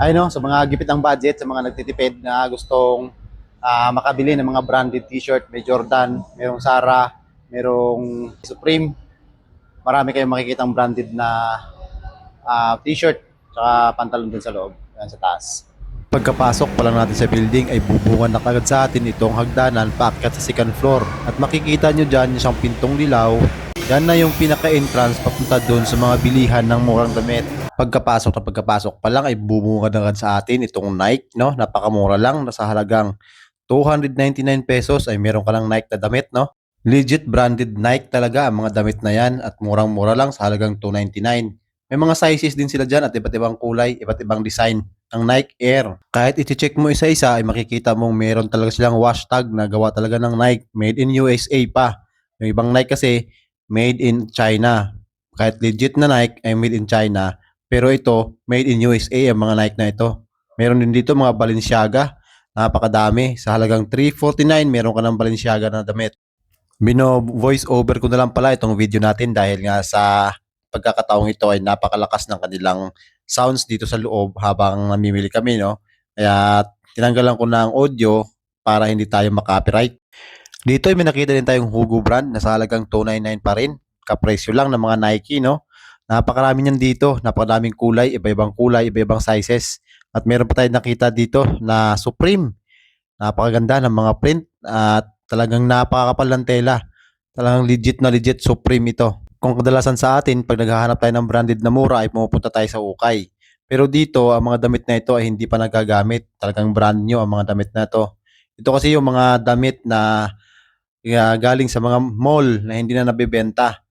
Ay no, sa mga gipit ng budget, sa mga nagtitipid na gustong makabili ng mga branded t-shirt, may Jordan, merong Zara, merong Supreme, marami kayong makikitang branded na t-shirt tsaka pantalon dun sa loob, yan sa taas. Pagkapasok pa lang natin sa building ay bubungan na kagad sa atin itong hagdanan paakyat sa second floor. At makikita nyo dyan yung isang pintong dilaw. Yan na yung pinaka-entrance papunta doon sa mga bilihan ng murang damit. Pagkapasok pa lang ay bubungan na kagad sa atin itong Nike, no? Napakamura lang, nasa halagang 299 pesos ay meron ka ng Nike na damit, no? Legit branded Nike talaga ang mga damit na yan at murang-mura lang sa halagang 299. May mga sizes din sila dyan at iba't ibang kulay, iba't ibang design ng Nike Air. Kahit iti-check mo isa-isa ay makikita mong meron talaga silang wash tag na gawa talaga ng Nike, made in USA pa. Yung ibang Nike kasi made in China. Kahit legit na Nike ay made in China, pero ito made in USA ang mga Nike na ito. Meron din dito mga Balenciaga, napakadami. Sa halagang 349 meron ka ng Balenciaga na damit. Voice over ko na lang pala itong video natin dahil nga sa pagkakataong ito ay napakalakas ng kanilang sounds dito sa loob habang namimili kami, no? Kaya tinanggalan ko na ang audio para hindi tayo makopyright. Dito ay may nakita din tayong Hugo brand na sa halagang 299 pa rin. Kapresyo lang ng mga Nike, no? Napakarami niyan dito, napakadaming kulay, iba-ibang kulay, iba-ibang sizes. At meron pa tayong nakita dito na Supreme. Napakaganda ng mga print at talagang napakakapal ng tela. Talagang legit na legit Supreme ito. Kung kadalasan sa atin, pag naghahanap tayo ng branded na mura, ay pumupunta tayo sa ukay. Pero dito, ang mga damit na ito ay hindi pa nagagamit. Talagang brand new ang mga damit na ito. Ito kasi yung mga damit na galing sa mga mall na hindi na nabibenta.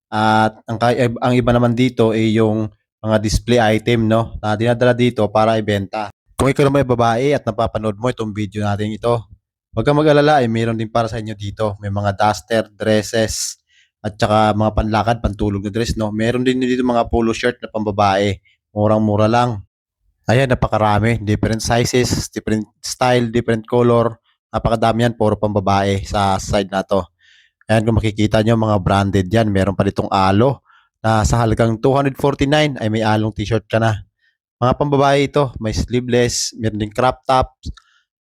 At ang iba naman dito ay yung mga display item, no, na dinadala dito para ibenta. Kung ikaw naman ay babae at napapanood mo itong video natin ito, huwag kang mag-alala, ay mayroon din para sa inyo dito. May mga duster, dresses, at saka mga panlakad, pantulog na dress, no? Meron din dito mga polo shirt na pambabae. Murang-mura lang. Ayan, napakarami. Different sizes, different style, different color. Napakadami yan, puro pambabae sa side na to. Ayan, kung makikita nyo, mga branded yan. Meron pa ditong alo na sa halagang 249 ay may along t-shirt ka na. Mga pambabae ito, may sleeveless, meron din crop tops,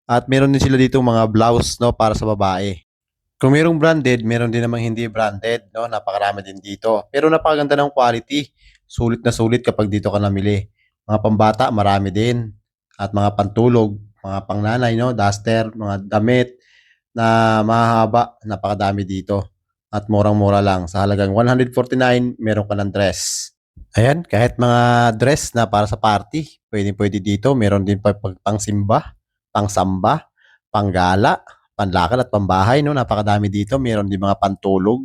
at meron din sila dito mga blouse, no, para sa babae. Kung mayroong branded, meron din namang hindi branded, no? Napakarami din dito. Pero napakaganda ng quality. Sulit na sulit kapag dito ka namili. Mga pambata, marami din. At mga pantulog, mga pangnanay, no? Duster, mga damit na mahahaba, napakadami dito. At murang-mura lang. Sa halagang 149, meron ka ng dress. Ayan, kahit mga dress na para sa party, pwede-pwede dito. Meron din pang-simba, pang-samba, panggala, panlakad at pambahay, no? Napakadami dito. Meron din mga pantulog.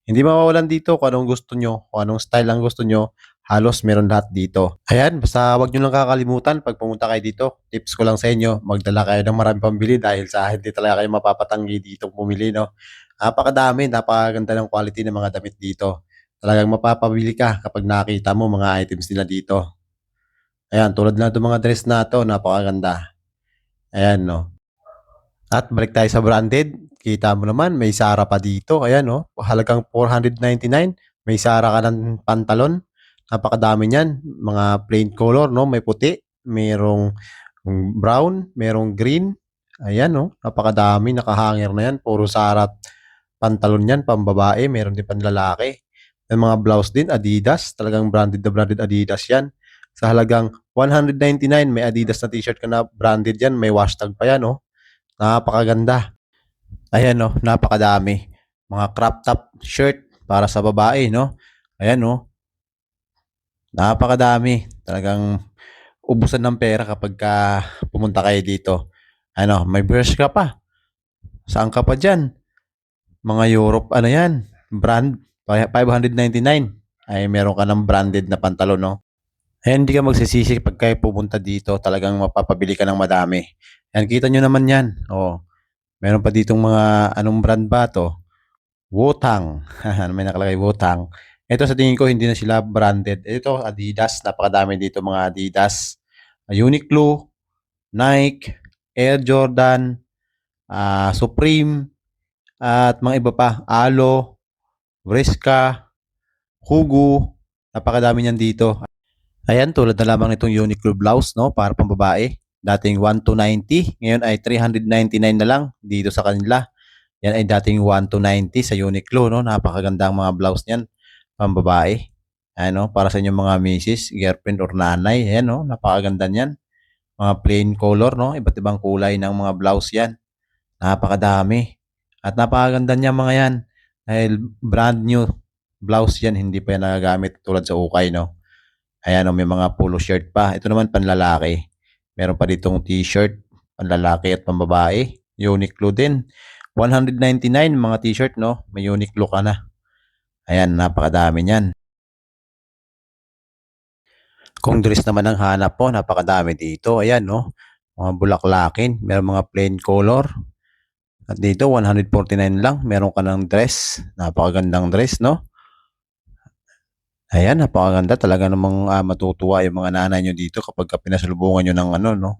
Hindi mawawalan dito kung anong gusto nyo, kung anong style ang gusto nyo. Halos meron lahat dito. Ayan, basta wag nyo lang kakalimutan pag pumunta kayo dito. Tips ko lang sa inyo, magdala kayo ng marami pambili dahil sa hindi talaga kayo mapapatanggi dito pumili, no? Napakadami, napakaganda ng quality ng mga damit dito. Talagang mapapabili ka kapag nakita mo mga items nila dito. Ayan, tulad na itong mga dress na to, napakaganda. Ayan, no? At balik tayo sa branded. Kita mo naman, may Zara pa dito. Ayan, no? Halagang 499. May Zara ka ng pantalon. Napakadami niyan. Mga plain color, no? May puti, merong brown, merong green. Ayan, no? Napakadami. Nakahanger na yan. Puro Zara pantalon yan, pambabae. Meron din panlalaki. May mga blouse din, Adidas. Talagang branded na branded Adidas yan. Sa halagang 199, may Adidas na t-shirt ka na branded yan. May wash tag pa yan, no? Napakaganda. Ayan, no, napakadami. Mga crop top shirt para sa babae, no? Ayan, no. Napakadami. Talagang ubusan ng pera kapag pumunta kayo dito. Ano, may brush ka pa. Saan ka pa dyan? Mga Europe, ano yan? Brand, 599. Ay, meron ka ng branded na pantalon, no? Ayan, hindi ka magsisisi pag kayo pumunta dito. Talagang mapapabili ka ng madami. Ayan, kita nyo naman yan. Oh, meron pa ditong mga, anong brand ba to? Wutang. May nakalagay Wutang. Ito sa tingin ko hindi na sila branded. Ito Adidas, napakadami dito mga Adidas. Uniqlo, Nike, Air Jordan, Supreme, at mga iba pa. Alo, Vriska, Hugo. Napakadami niyan dito. Ayan, tulad na lamang nitong Uniqlo blouse, no, para pambabae. Dating 1,290, ngayon ay 399 na lang dito sa kanila. Yan ay dating 1,290 sa Uniqlo, no. Napakagandang mga blouse niyan, pambabae. Ano, para sa inyong mga misis, girlfriend or nanay. Ayan, no, napakaganda niyan. Mga plain color, no, iba't ibang kulay ng mga blouse yan. Napakadami. At napakaganda niya mga yan. Dahil brand new blouse yan, hindi pa yan nagagamit tulad sa ukay, no. Ayan, may mga polo shirt pa. Ito naman panlalaki. Meron pa ditong t-shirt, panlalaki at pambabae. Uniqlo din. 199 mga t-shirt, no? May Uniqlo ka na. Ayan, napakadami niyan. Kung dress naman ang hanap po, napakadami dito. Ayan, no? Mga bulaklakin. Meron mga plain color. At dito, 149 lang. Meron ka ng dress. Napakagandang dress, no? Ayan, napakaganda. Talaga namang matutuwa yung mga nanay nyo dito kapag pinasalubungan nyo ng ano, no?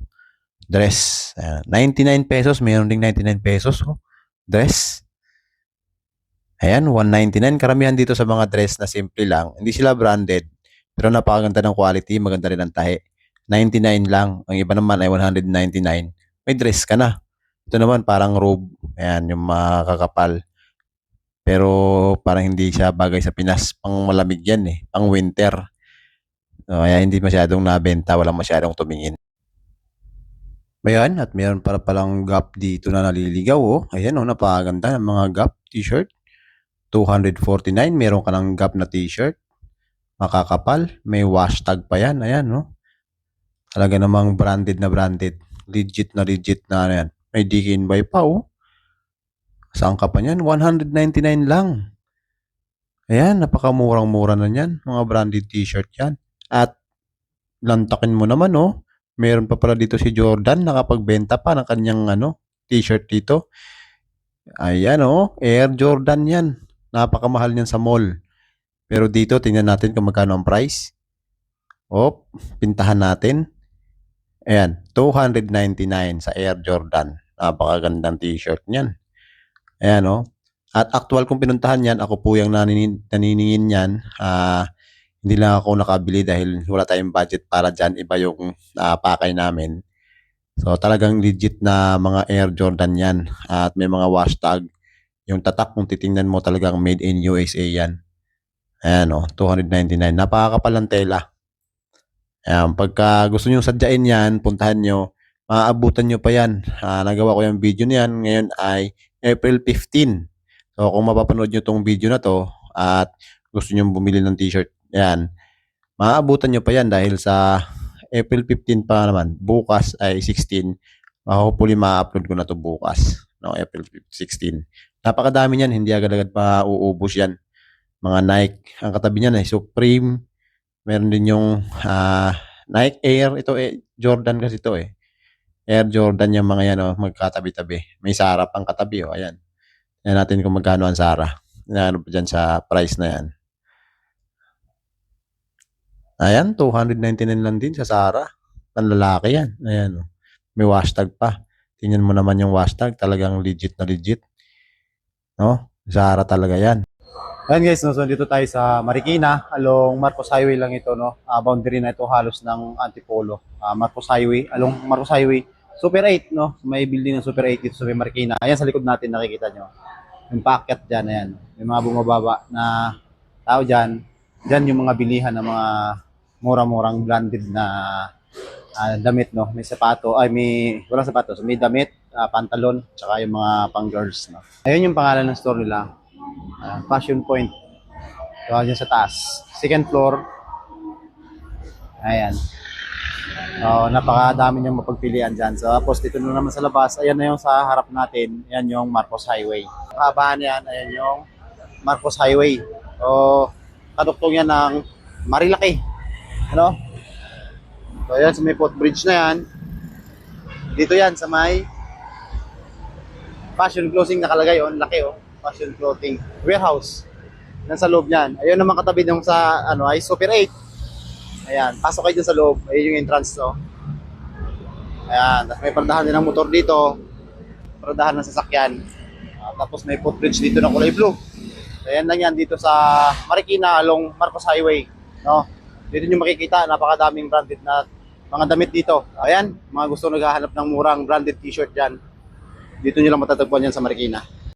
Dress. 99 pesos. Mayroon ding 99 pesos. Oh. Dress. Ayan, 199. Karamihan dito sa mga dress na simple lang. Hindi sila branded. Pero napakaganda ng quality. Maganda rin ang tahi. 99 lang. Ang iba naman ay 199. May dress ka na. Ito naman parang robe. Ayan, yung makakapal. Pero parang hindi siya bagay sa Pinas. Pang malamig yan eh. Pang winter. So, kaya hindi masyadong nabenta. Walang masyadong tumingin. Ayan, at mayroon para palang Gap dito na naliligaw. Oh. Ayan, oh, napakaganda ng mga Gap t-shirt. 249. Meron ka ng Gap na t-shirt. Makakapal. May wash tag pa yan. Ayan, no? Talaga namang branded na branded. Legit na ano yan. May DKNY pa, oh. Saan ka pa niyan? 199 lang. Ayan, napakamurang-mura na niyan. Mga branded t-shirt yan. At lantakin mo naman, oh. Meron pa pala dito si Jordan. Nakapagbenta pa ng kanyang t-shirt dito. Ayan, oh. Air Jordan yan. Napakamahal niyan sa mall. Pero dito, tingnan natin kung magkano ang price. Oh, pintahan natin. Ayan, 299 sa Air Jordan. Napakagandang t-shirt niyan. Ayan, oh. At actual kong pinuntahan yan, ako po yung naniningin yan. Hindi lang ako nakabili dahil wala tayong budget para dyan. Iba yung pakay namin. So, talagang legit na mga Air Jordan yan. At may mga wash tag. Yung tatak, kung titingnan mo, talagang made in USA yan. Ayan, oh, 299. Napakakapal ng tela. Ayan, pagka gusto nyo sadyain yan, puntahan nyo, maaabutan nyo pa yan. Nagawa ko yung video niyan. Ngayon ay April 15. So, kung mapapanood nyo tong video na to at gusto nyo bumili ng t-shirt, yan, maaabutan nyo pa yan dahil sa April 15 pa naman. Bukas ay 16. Hopefully, ma-upload ko na to bukas. No, April 16. Napakadami niyan. Hindi agad-agad pa uubos yan. Mga Nike. Ang katabi niyan ay Supreme. Meron din yung Nike Air. Ito Jordan kasi ito eh. Air Jordan yung mga yan, oh, magkatabi-tabi. May Zara pang katabi, oh, ayan. Ayan natin kung magkano ang Zara. Ano pa dyan sa price na yan. Ayan, 299 lang din sa Zara. Panlalaki yan. Ayan, oh. May hashtag pa. Tingnan mo naman yung hashtag. Talagang legit na legit. No? Zara talaga yan. Ayan guys, no, so dito tayo sa Marikina, along Marcos Highway lang ito, no? Boundary na ito halos ng Antipolo. Marcos Highway, along Marcos Highway, Super 8, no? May building ng Super 8 dito sa Marikina. Ayan sa likod natin, nakikita nyo. Yung packet dyan, ayan. May mga bumababa na tao dyan. Dyan yung mga bilihan ng mga mura-murang branded na damit, no? May sapato, ay may, walang sapatos, may damit, pantalon, tsaka yung mga pang-girls, no? Ayun yung pangalan ng store nila. Fashion Point. So, dyan sa taas. Second floor. Ayan. So, napakadami niyang mapagpilian dyan. So, tapos dito na naman sa labas. Ayan na yung sa harap natin. Ayan yung Marcos Highway. Kabahan yan. Ayan yung Marcos Highway. So, kaduktong yan ng Marilaki. Ano? So, ayan sa may footbridge na yan. Dito yan sa may Fashion Closing nakalagay. Oh, laki oh. Fashion Clothing Warehouse. Nasa loob niyan. Ayun naman katabi nung sa ay Super 8. Ayan, pasok kayo dyan sa loob. Ayun yung entrance to. Ayan, tapos may paradahan din ng motor dito. Paradahan ng sasakyan. Tapos may footbridge dito na kulay blue. So, ayan lang yan dito sa Marikina along Marcos Highway, no? Dito nyo makikita, napakadaming branded na mga damit dito. Ayan, mga gusto naghahanap ng murang branded t-shirt dyan. Dito nyo lang matatagpuan yan sa Marikina.